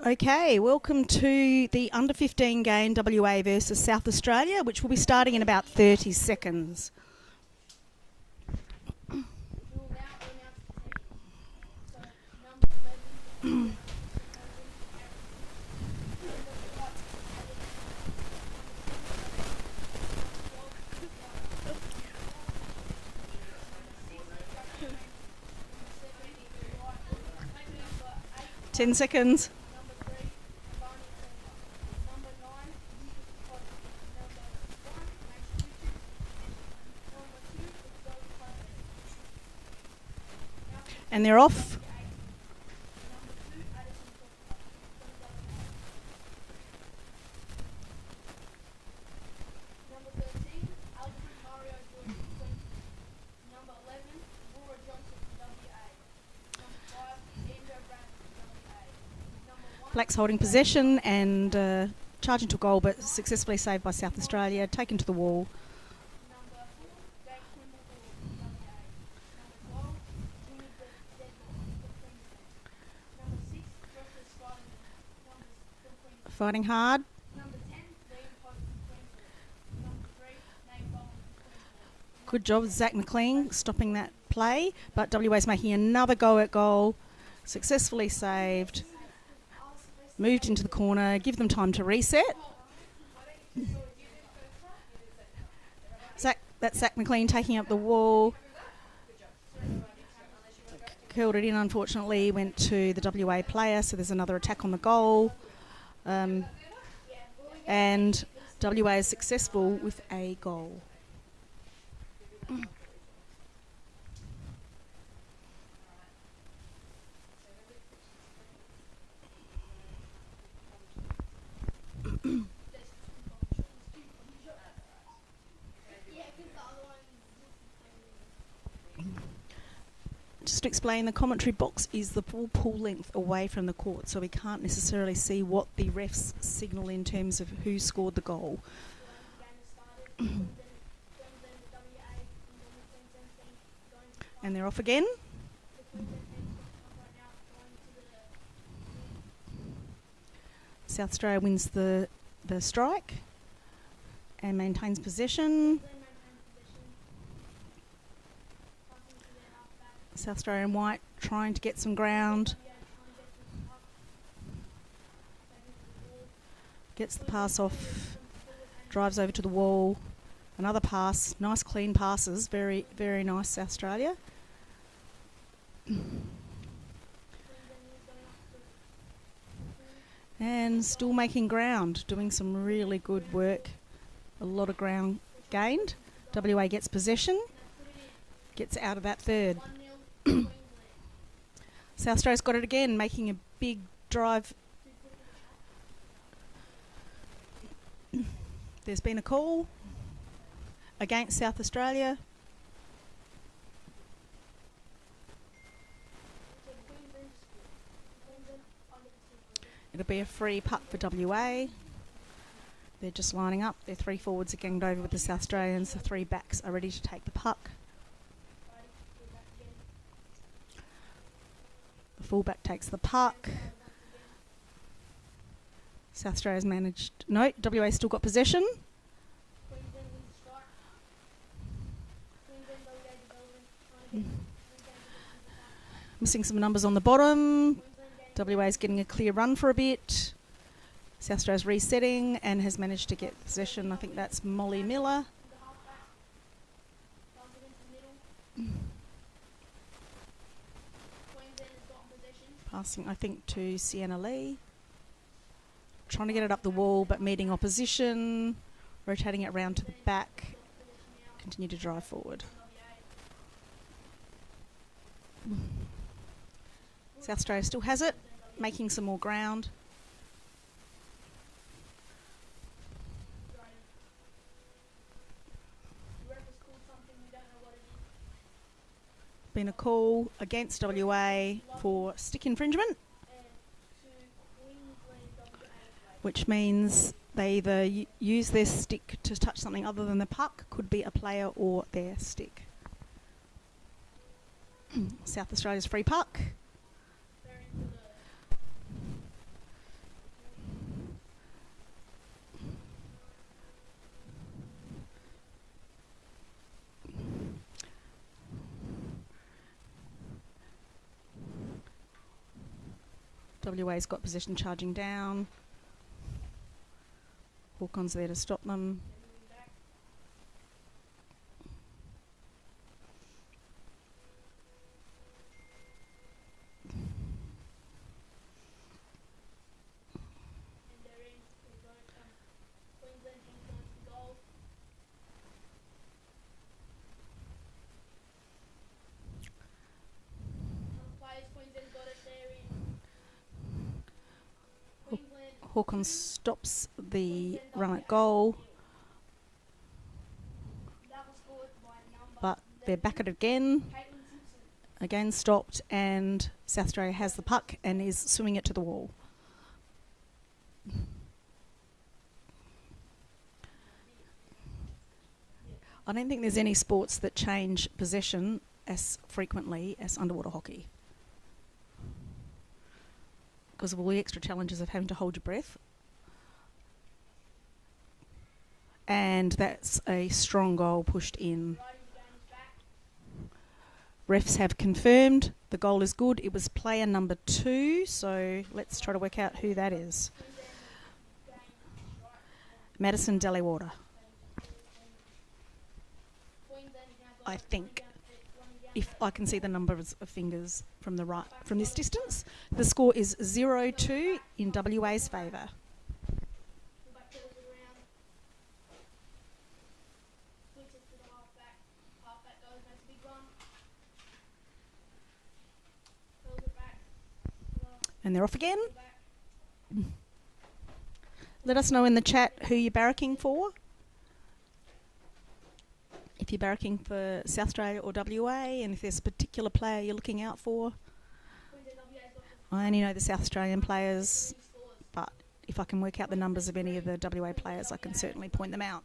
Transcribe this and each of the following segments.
Okay, welcome to the under 15 game WA versus South Australia, which will be starting in about 30 seconds. 10 seconds. And they're off. Blacks holding possession and charging to goal, but successfully saved by South Australia, taken to the wall. Fighting hard. Good job, Zach McLean, stopping that play, but WA's making another go at goal. Successfully saved. Moved into the corner, give them time to reset. That's Zach McLean taking up the wall. Curled it in, unfortunately, went to the WA player, so there's another attack on the goal. And WA is successful with a goal. Just to explain, the commentary box is the full pool length away from the court, so we can't necessarily see what the refs signal in terms of who scored the goal. And they're off again. South Australia wins the strike and maintains possession. South Australia in white trying to get some ground. Gets the pass off, drives over to the wall. Another pass, nice clean passes, very, very nice South Australia. And still making ground, doing some really good work. A lot of ground gained. WA gets possession, gets out of that third. South Australia's got it again, making a big drive. There's been a call against South Australia. It'll be a free puck for WA. They're just lining up. Their three forwards are ganged over with the South Australians. The three backs are ready to take the puck. The fullback takes the puck. South Australia's managed. No, WA's still got possession. Missing some numbers on the bottom. WA's getting a clear run for a bit. South Australia's resetting and has managed to get possession. I think that's Molly Miller. Passing, I think, to Sienna Lee. Trying to get it up the wall, but meeting opposition. Rotating it round to the back. Continue to drive forward. South Australia still has it, making some more ground. Been a call against WA for stick infringement, which means they either use their stick to touch something other than the puck, could be a player or their stick. South Australia's free puck. WA's got position charging down. Hawkon's there to stop them. Hawkon stops the run at goal, but they're back at it again. Again stopped, and South Australia has the puck and is swinging it to the wall. I don't think there's any sports that change possession as frequently as underwater hockey, because of all the extra challenges of having to hold your breath. And that's a strong goal pushed in. Refs have confirmed the goal is good. It was player number 2, so let's try to work out who that is. Madison Dellywater, I think, if I can see the number of fingers from the right, from this distance. The score is 0-2 in WA's favour. And they're off again. Let us know in the chat who you're barracking for. If you're barracking for South Australia or WA, and if there's a particular player you're looking out for. I only know the South Australian players, but if I can work out the numbers of any of the WA players, I can certainly point them out.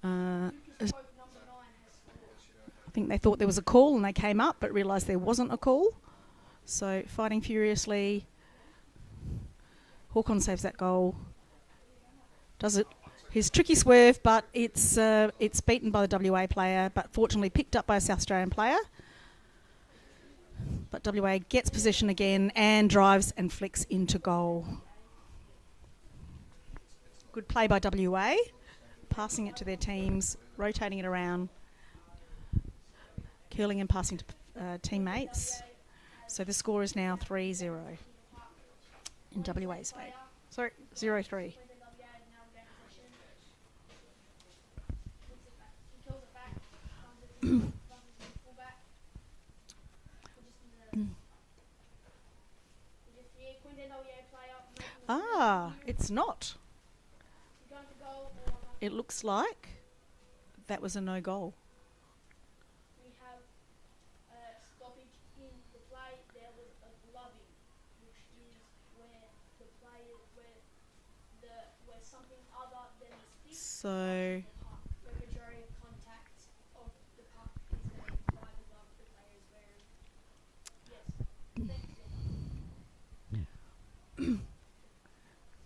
I think they thought there was a call and they came up but realised there wasn't a call. So fighting furiously. Hawkon saves that goal. Does it? His tricky swerve, but it's beaten by the WA player, but fortunately picked up by a South Australian player. But WA gets possession again and drives and flicks into goal. Good play by WA, passing it to their teams, rotating it around, curling and passing to teammates. So the score is now 3-0 in WA's favour. Sorry, 0-3. It's not. It looks like that was a no goal. We have stoppage in the play. There was a gloving, which is where the player, where something other than the stick. So The majority of contact of the puck is made by the glove the player is wearing. Yes.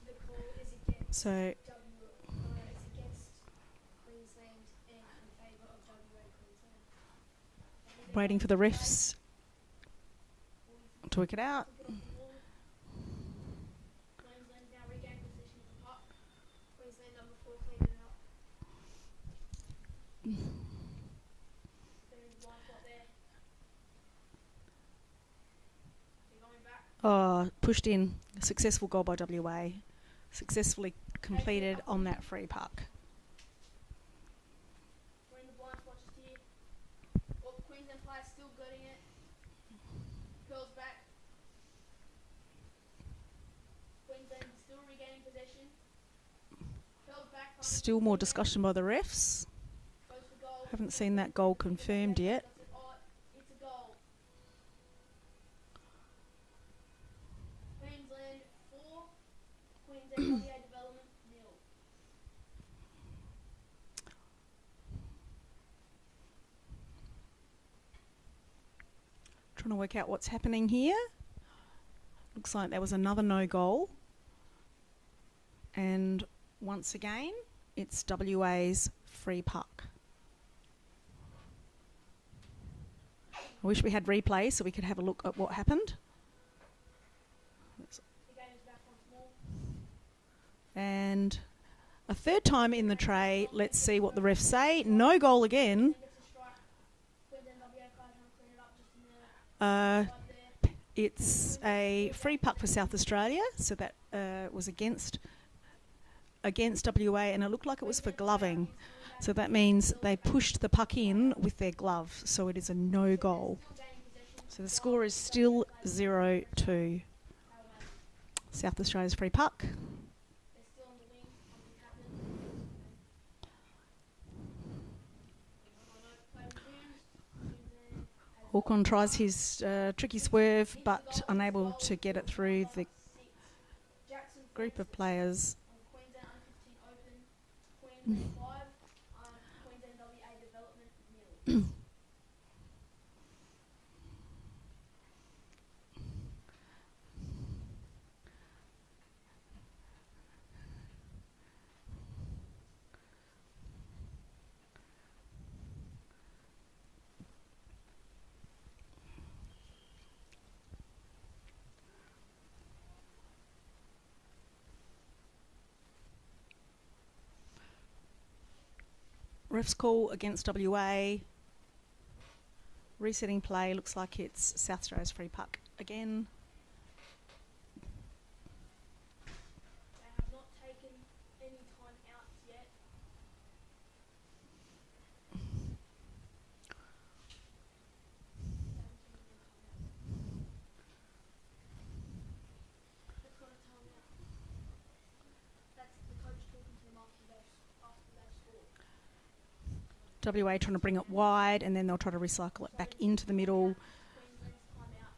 The call is against So it's against Queensland and in favour of WA Queensland. waiting for the refs to work it out. Queensland now regain possession of the puck. Queensland number 4 cleaned it up. There is blind spot there. They're going back. Pushed in. A successful goal by WA. Successfully completed on that free puck. We're in the blind spot just here. Oh, Queensland player still getting it. Curls back. Queensland still regaining possession. Curls back. Still more discussion by the refs. Goes for goal. Haven't seen that goal confirmed yet. Oh, it's a goal. Queensland 4. Queensland WA Development 0. Trying to work out what's happening here. Looks like there was another no goal. And once again, it's WA's free puck. I wish we had replay so we could have a look at what happened. The game is back once more. And a third time in the tray. Let's see what the refs say. No goal again. Then gets a strike. Queensland WA players trying to clean it up just in the Uh, side there. it's a free puck for South Australia, so that was against WA, and it looked like it was for gloving. So that means they pushed the puck in with their glove, so it is a no goal. So the score is still 0-2. South Australia's free puck. They're still on the wing. Something happened. Play resumes. Queensland has Hawkon tries his tricky swerve, but unable to get it through the Jackson group of players. on Queensland under 15 open. Queensland 5. Queensland WA development 0. Ref's call against WA. Resetting play. Looks like it's South Australia's free puck again. They have not taken any time outs yet. That's not a timeout. That's the coach talking to them after they've scored. WA trying to bring it wide, and then they'll try to recycle it back into the middle. Queensland's timeout.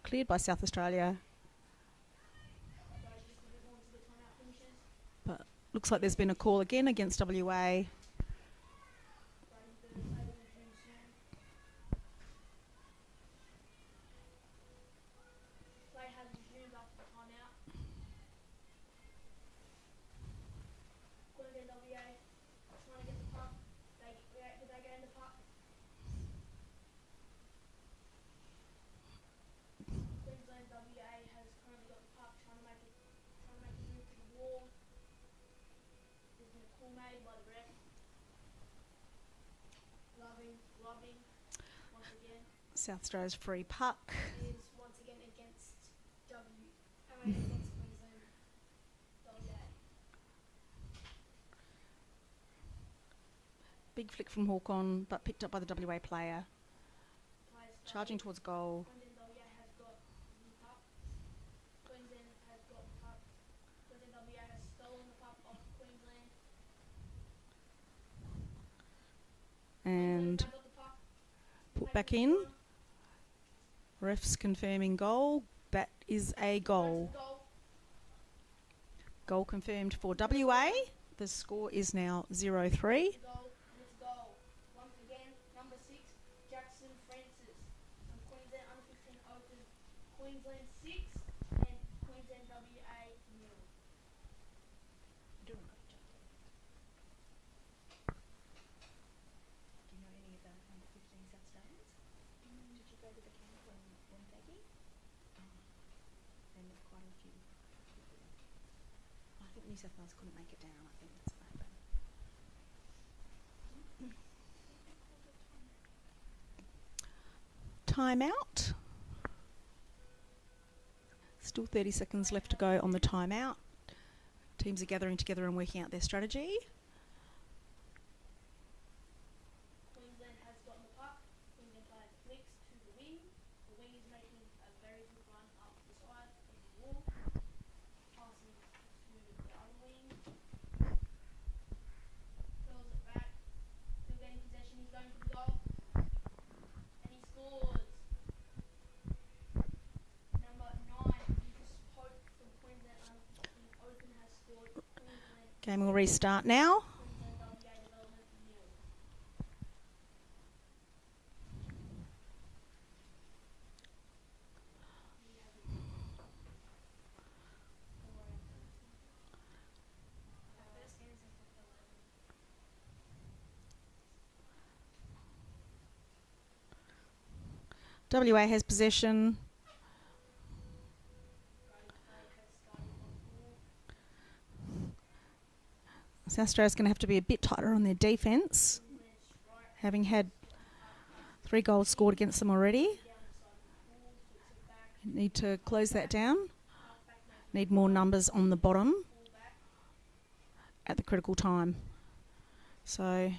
Cleared by South Australia, So just a bit more until the timeout finishes. but looks like there's been a call again against WA. Brady Bird able to resume soon. Play has resumed after the timeout. Queensland WA trying to get the puck. Did they get in the puck? Queensland WA has currently got the puck, trying to make it move to the wall. There's been a call made by the ref. Loving once again. South Australia's free puck. Is once again against against Queensland WA. Big flick from Hawkon, but picked up by the WA player. Players Charging towards goal. Queensland WA has got the puck. Queensland has got the puck. Queensland WA has stolen the puck off Queensland. And Queensland have got the puck. put back in. Refs confirming goal. That is a goal. Goal. Goal confirmed for WA. The score is now 0-3. Goal. And it's goal. Once again, number 6, Jackson Francis. From Queensland under 15 open. Queensland 6 and Queensland WA 0. Do you know any of the under 15 South Australians? Did you go to the camp when Becky? And quite a few. I think New South Wales couldn't make it down. I think that's what happened. Timeout. Still 30 seconds left to go on the timeout. Teams are gathering together and working out their strategy. Queensland has gotten the puck. Queensland player flicks to the wing. The wing is making a very good run up the side of the wall. Passing to the other wing. Throws it back. Still getting possession. He's going for the goal. And he scores. Number 9, Lucas Pope from Queensland under 15 open has scored. Queensland Game will restart now. Queensland WA development 0. WA has possession. South Australia's going to have to be a bit tighter on their defence, having had 3 goals scored against them already. Need to close that down. Need more numbers on the bottom at the critical time. So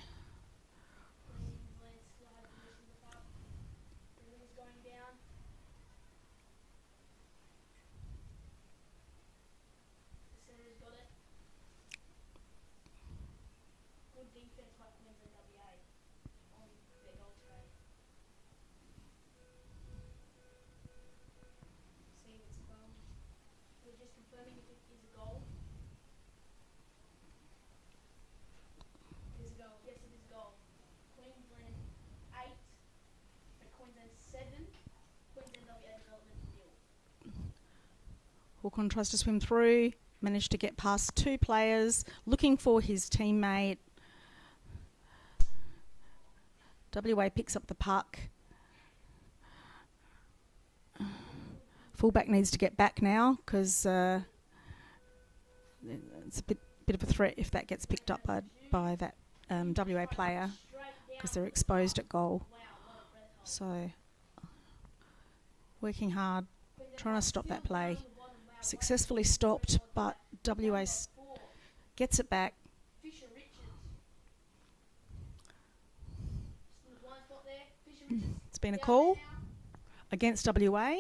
Hawkon tries to swim through, managed to get past 2 players, looking for his teammate. WA picks up the puck. Fullback needs to get back now because it's a bit of a threat if that gets picked up by that WA player because they're exposed at goal. So working hard, trying to stop that play. Successfully stopped, but WA gets it back. It's been a call against WA.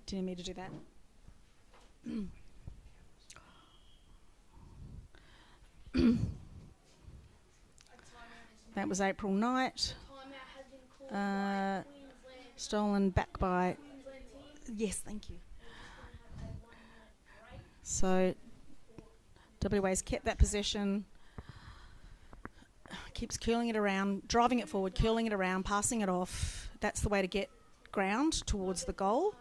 Do you need me to do that? That was April Knight. Stolen back by... Yes, thank you. So WA's kept that possession. Keeps curling it around, driving it forward, curling it around, passing it off. That's the way to get ground towards the goal.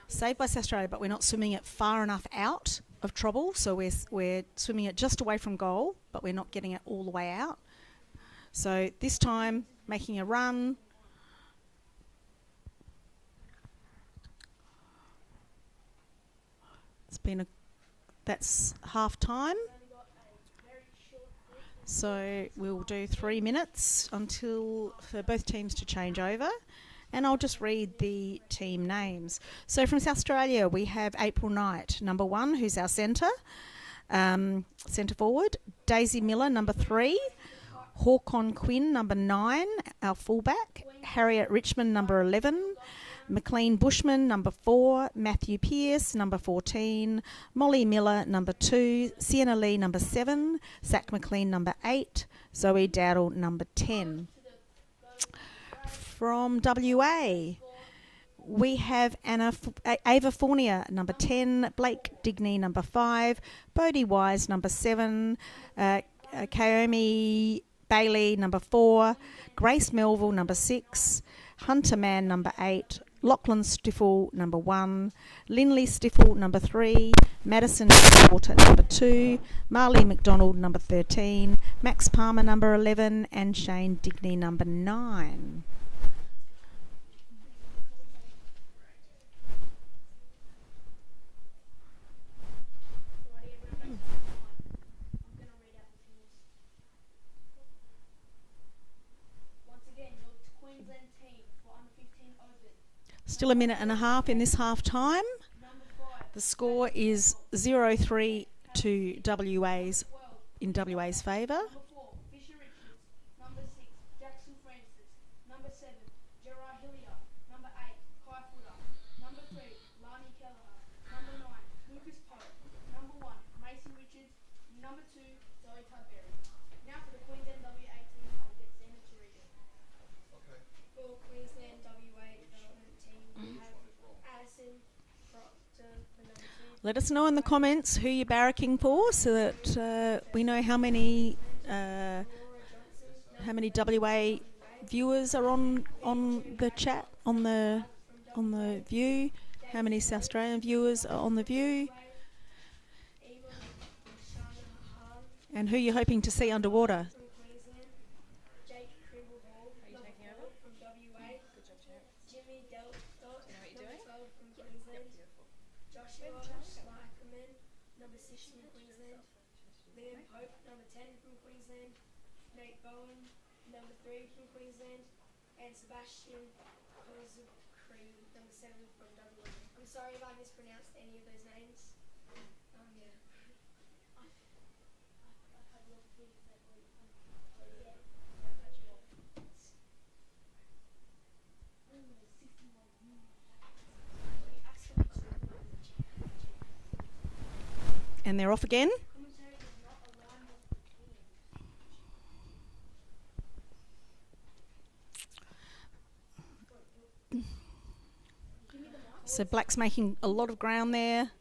Saved by South Australia, but we're not swimming it far enough out of trouble, so we're swimming it just away from goal, but we're not getting it all the way out. So this time, making a run. That's half time. So we'll do 3 minutes for both teams to change over. And I'll just read the team names. So from South Australia, we have April Knight, number 1, who's our centre forward. Daisy Miller, number 3. Hawkon Quinn, number 9, our fullback. Harriet Richmond, number 11. McLean Bushman, number 4. Matthew Pearce, number 14. Molly Miller, number 2. Sienna Lee, number 7. Zach McLean, number 8. Zoe Dowdle, number 10. From WA, we have Ava Fournier, number 10, Blake Digney, number 5, Bodie Wise, number 7, Kaomi Bailey, number 4, Grace Melville, number 6, Hunter Mann, number 8, Lachlan Stiffle, number 1, Linley Stiffle, number 3, Madison Water, number 2, Marley McDonald, number 13, Max Palmer, number 11, and Shane Digney, number 9. Still a minute and a half in this half time. The score is 0-3 to WA's favour. Let us know in the comments who you're barracking for, so that we know how many WA viewers are on the chat, on the view. How many South Australian viewers are on the view, and who you're hoping to see underwater. Number 3 from Queensland, and Sebastian Cree, number 7 from WA. I'm sorry if I mispronounced any of those names. Yeah. I've had a lot of things that were, yeah. And they're off again. So Black's making a lot of ground there.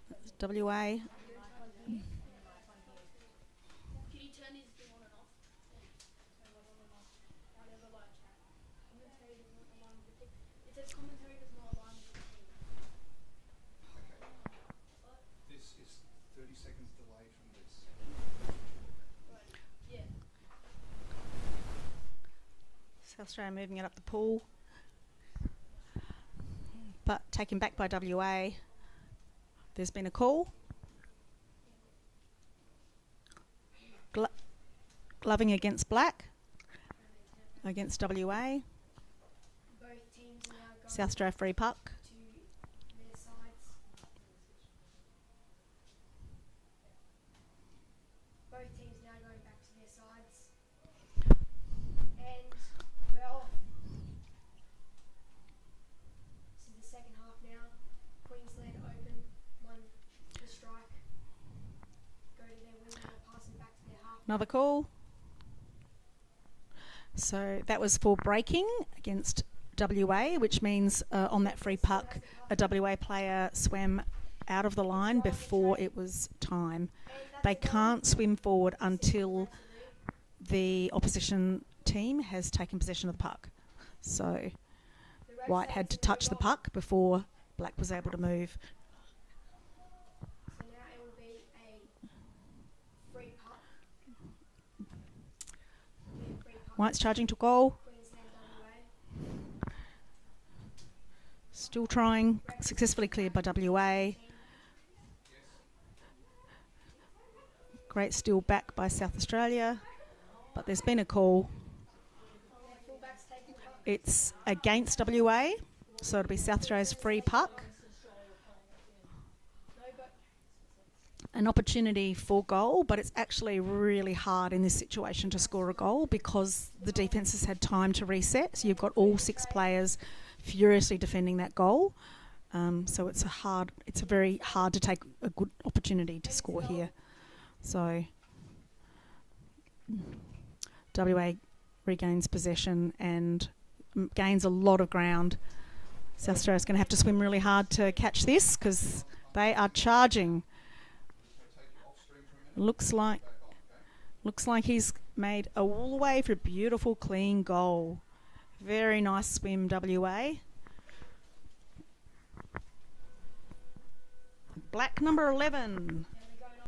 That's WA. Can you turn his thing on and off? It says commentary does not align with the team. This is 30 seconds delay from this. Right. Yeah. South Australia moving it up the pool, but taken back by WA. There's been a call. Gloving against Black, against WA. Both teams now going South Australia free puck. to their sides. Both teams now going back to their sides. And we're off. This is the second half now. Queensland open, won the strike. Go to their wing, they're passing back to their half. Another call. So that was for breaking against WA, which means on that free puck, a WA player swam out of the line before it was time. They can't swim forward until the opposition team has taken possession of the puck. So White had to touch the puck before Black was able to move. So now it will be a free puck. Free puck. White's charging to goal. Queensland WA. Still trying. Successfully cleared by WA. Great steal back by South Australia. But there's been a call. Fullbacks taking puck. It's against WA. So it'll be South Australia's free puck. No, but An opportunity for goal, but it's actually really hard in this situation to score a goal because the defence has had time to reset. So you've got all 6 players furiously defending that goal. So it's a very hard to take a good opportunity to score here. So WA regains possession and gains a lot of ground. South Australia's going to have to swim really hard to catch this because they are charging. Looks like he's made all the way for a beautiful clean goal. Very nice swim, WA. Black number 11.